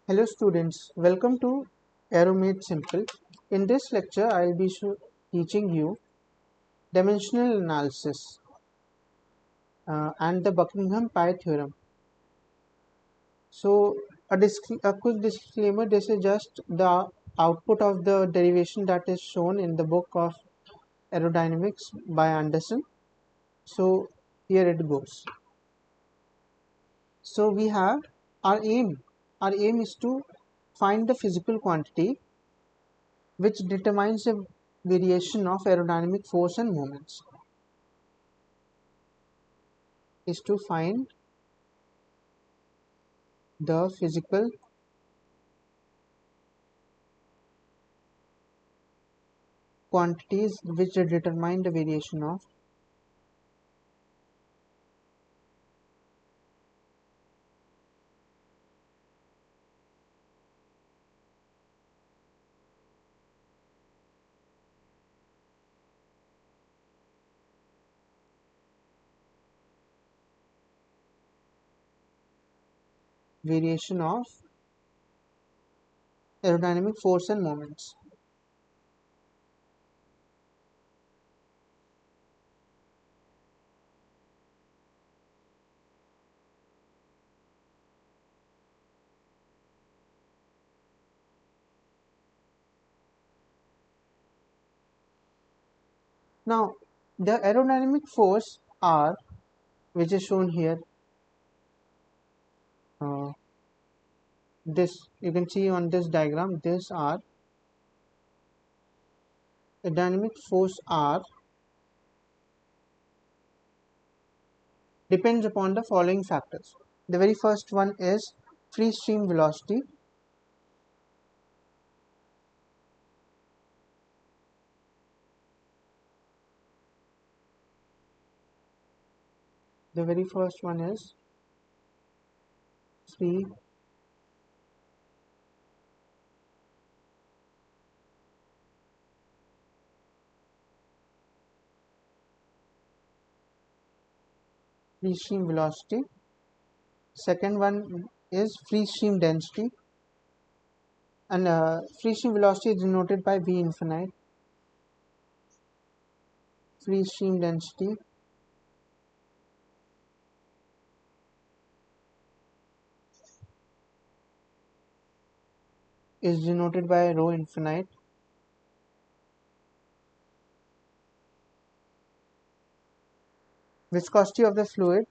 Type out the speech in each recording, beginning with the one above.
Hello students, welcome to Aero Made Simple. In this lecture, I will be teaching you dimensional analysis and the Buckingham Pi theorem. So, a quick disclaimer, this is just the output of the derivation that is shown in the book of aerodynamics by Anderson. So, here it goes. So, we have our aim. Our aim is to find the physical quantity which determines the variation of aerodynamic force and moments, is to find the physical quantities which determine the variation of aerodynamic force and moments. Now, the aerodynamic force R, which is shown here, uh, this you can see on this diagram, this R, the dynamic force R depends upon the following factors. The very first one is free stream velocity. The very first one is free stream velocity. Second one is free stream density, and free stream velocity is denoted by V infinite. Free stream density is denoted by rho infinite. Viscosity of the fluid.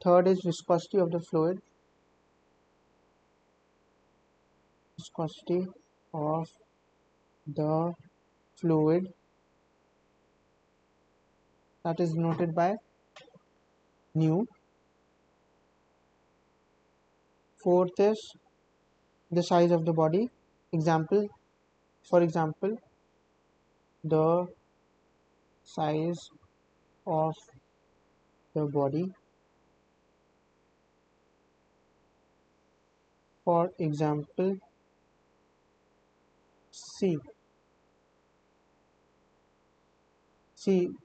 Third is viscosity of the fluid. Viscosity of the fluid, that is denoted by nu. Fourth is the size of the body. For example, the size of the body. For example, C,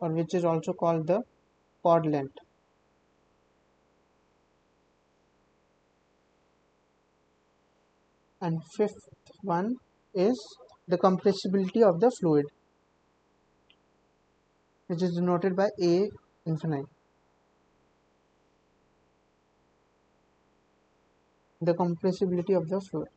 or which is also called the pod length. And fifth one is the compressibility of the fluid, which is denoted by A infinite. The compressibility of the fluid.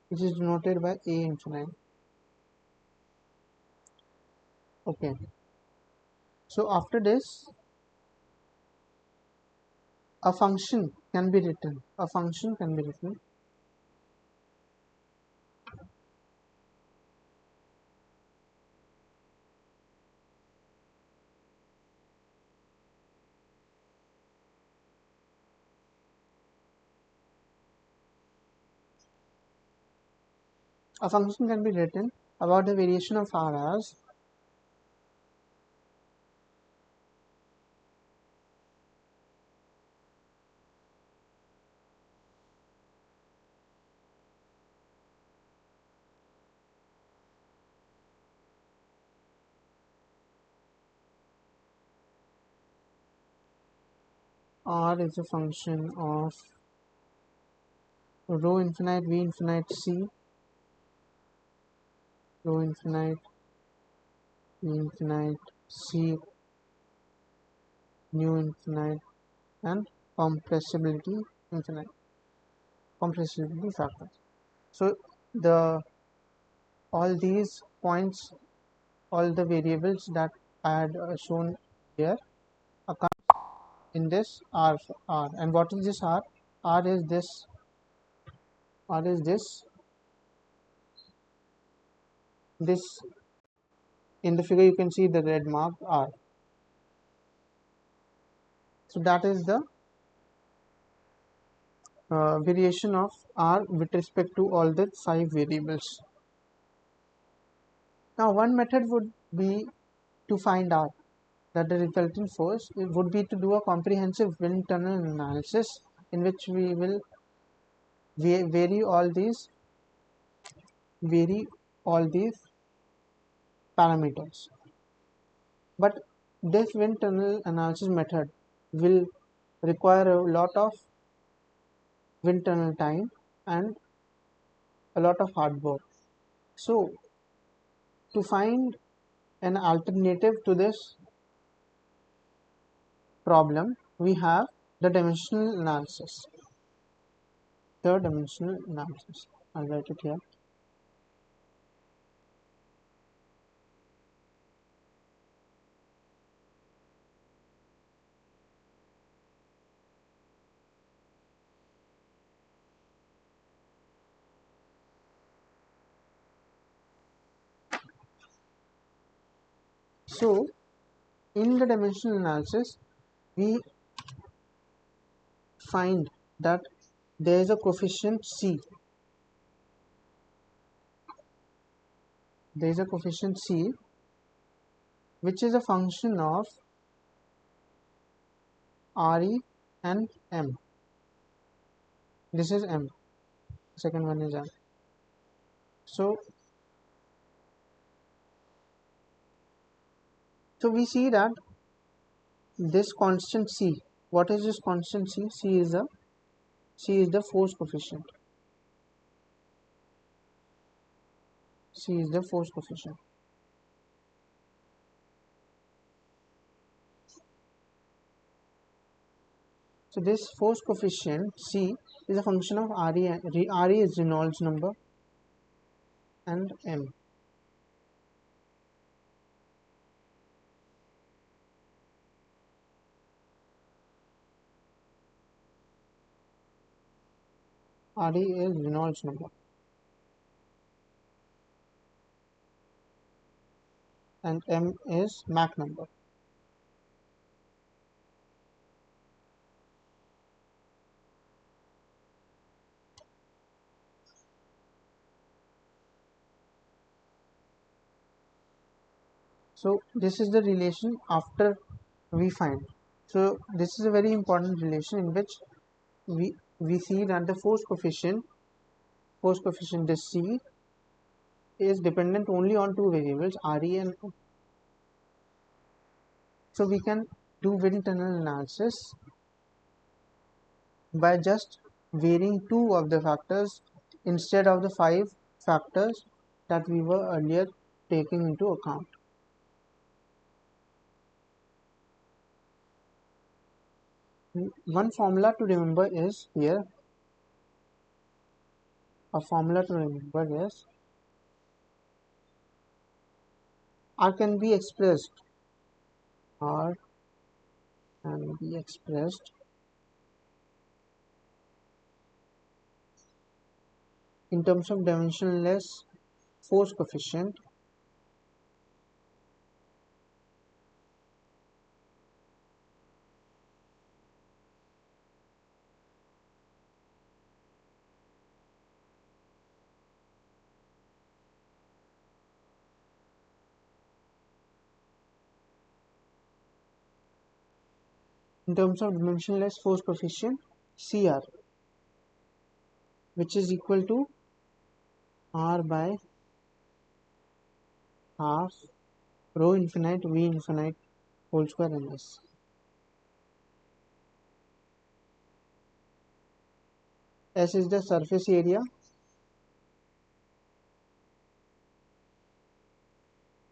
Which is denoted by A infinite. Okay. So after this, a function can be written. A function can be written about the variation of R as R is a function of rho infinite v infinite c, rho infinite v infinite c nu infinite and compressibility infinite compressibility factor. So the all these points, all the variables that I had shown here occur in this R. And what is this R? R is this. R is this. This in the figure you can see the red mark R. So that is the variation of R with respect to all the 5 variables. Now one method would be to find out that the resultant force, it would be to do a comprehensive wind tunnel analysis in which we will vary all these parameters. But this wind tunnel analysis method will require a lot of wind tunnel time and a lot of hard work. So to find an alternative to this problem, we have the dimensional analysis. I'll write it here. So in the dimensional analysis, we find that there is a coefficient C. There is a coefficient C which is a function of Re and M. This is M. Second one is M. So we see that this constant C. What is this constant C? C is the force coefficient. C is the force coefficient. So this force coefficient C is a function of Re. Re is Reynolds number and M. Re is Reynolds number and M is Mach number. So this is the relation after we find. So this is a very important relation in which we see that the force coefficient this C is dependent only on two variables Re and M. So we can do wind tunnel analysis by just varying two of the factors instead of the 5 factors that we were earlier taking into account. One formula to remember is here. A formula to remember is R can be expressed in terms of dimensionless force coefficient CR, which is equal to R by half rho infinite v infinite whole square ns. S is the surface area,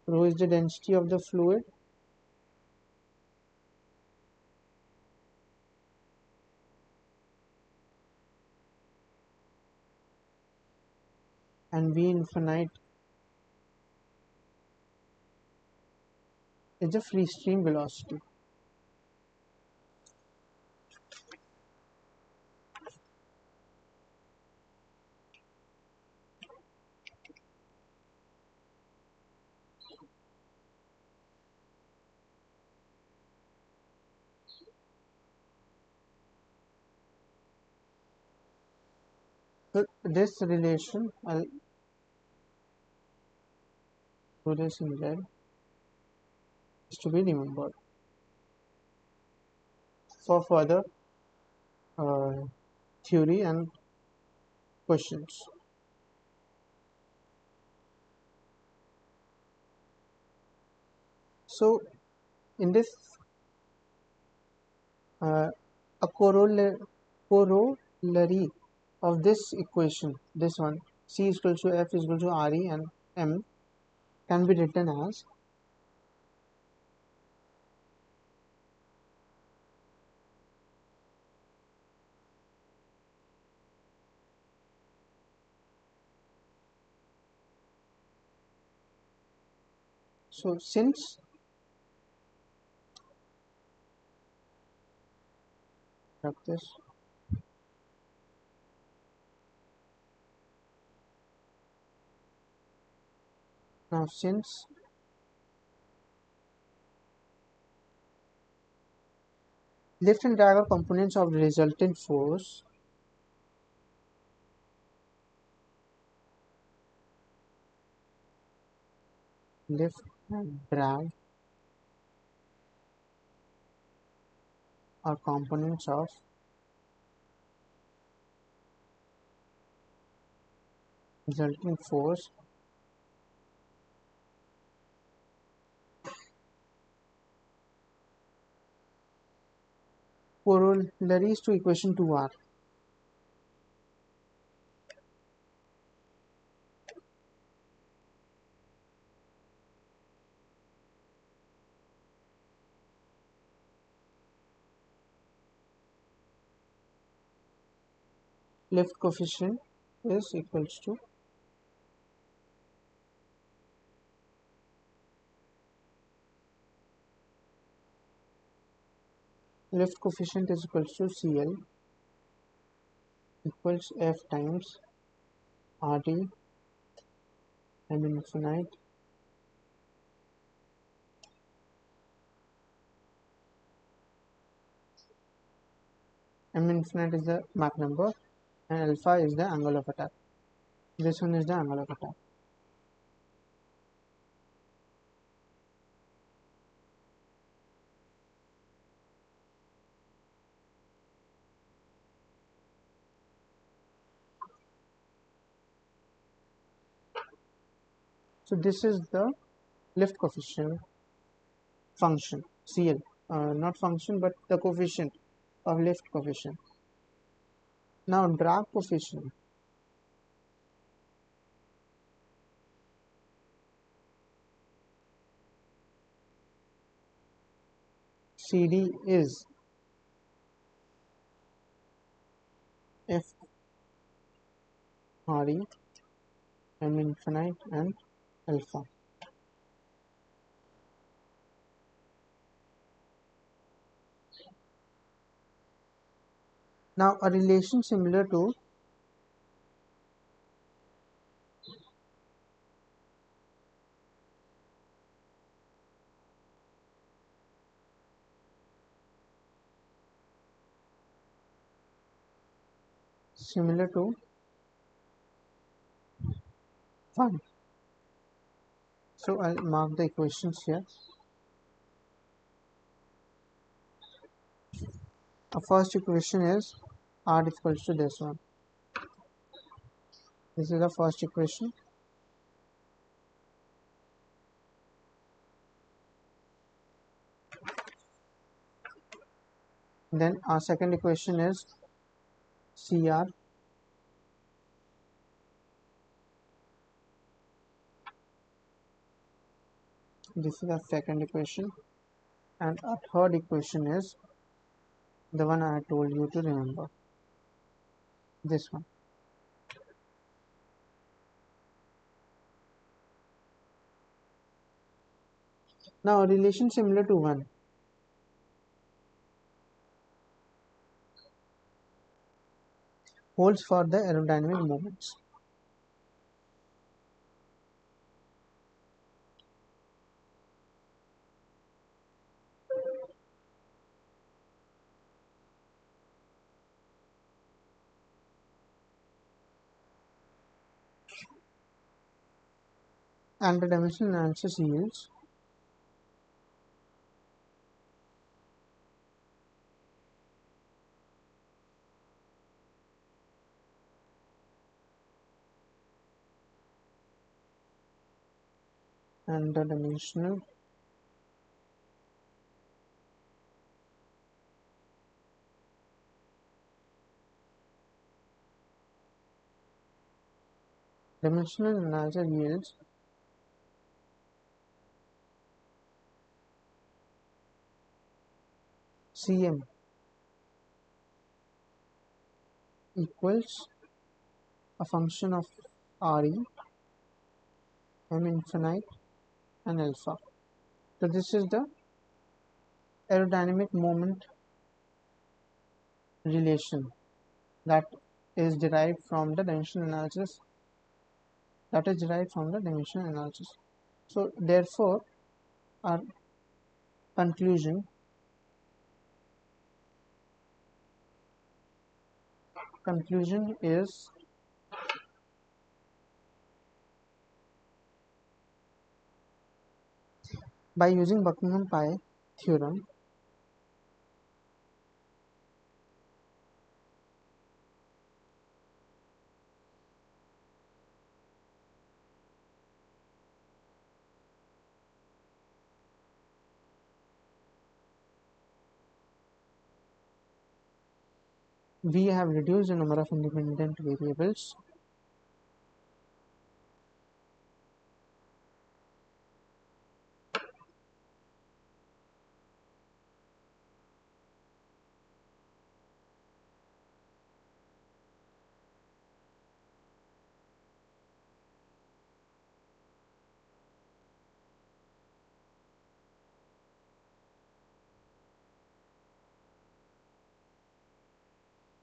rho is the density of the fluid, and V infinite is the free stream velocity. So this relation, I'll do this in red, is to be remembered for further uh, theory and questions. So in this, a corollary of this equation, this one, C is equal to F is equal to RE and M, can be written as so since this now since lift and drag are components of the resultant force, lift and drag are components of resulting force corollaries to equation 2 are lift coefficient is equals to lift coefficient is equals to CL equals F times RT M infinite M infinite is the Mach number and alpha is the angle of attack. This one is the angle of attack. So this is the lift coefficient function CL, not function but the coefficient of lift coefficient. Now drag coefficient CD is F RE M infinite and alpha. Now a relation similar to similar to 1. So I'll mark the equations here. The first equation is R equals to this one. This is the first equation. Then our second equation is CR This is a second equation, and a third equation is the one I told you to remember, this one. Now a relation similar to 1 holds for the aerodynamic moments. And the dimensional analysis yields and the dimensional analysis yields Cm equals a function of Re, M infinite, and alpha. So this is the aerodynamic moment relation that is derived from the dimensional analysis. So therefore, our conclusion is by using Buckingham Pi theorem, we have reduced the number of independent variables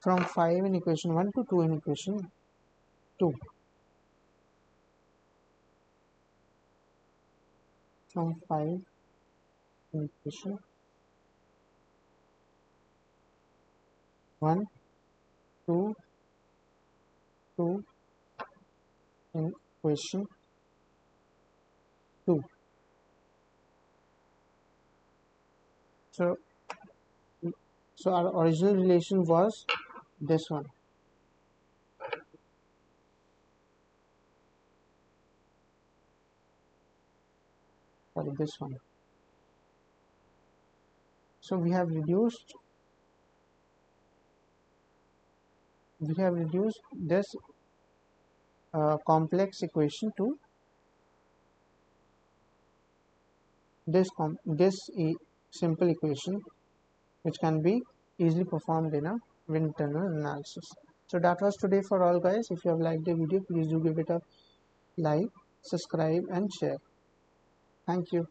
from 5 in equation 1 to 2 in equation 2. From 5 in equation 1 to 2 in equation 2. So our original relation was this one. Sorry, this one. So we have reduced this complex equation to this simple equation, which can be easily performed in a wind tunnel analysis. So that was today for all, guys. If you have liked the video, please do give it a like, subscribe and share. Thank you.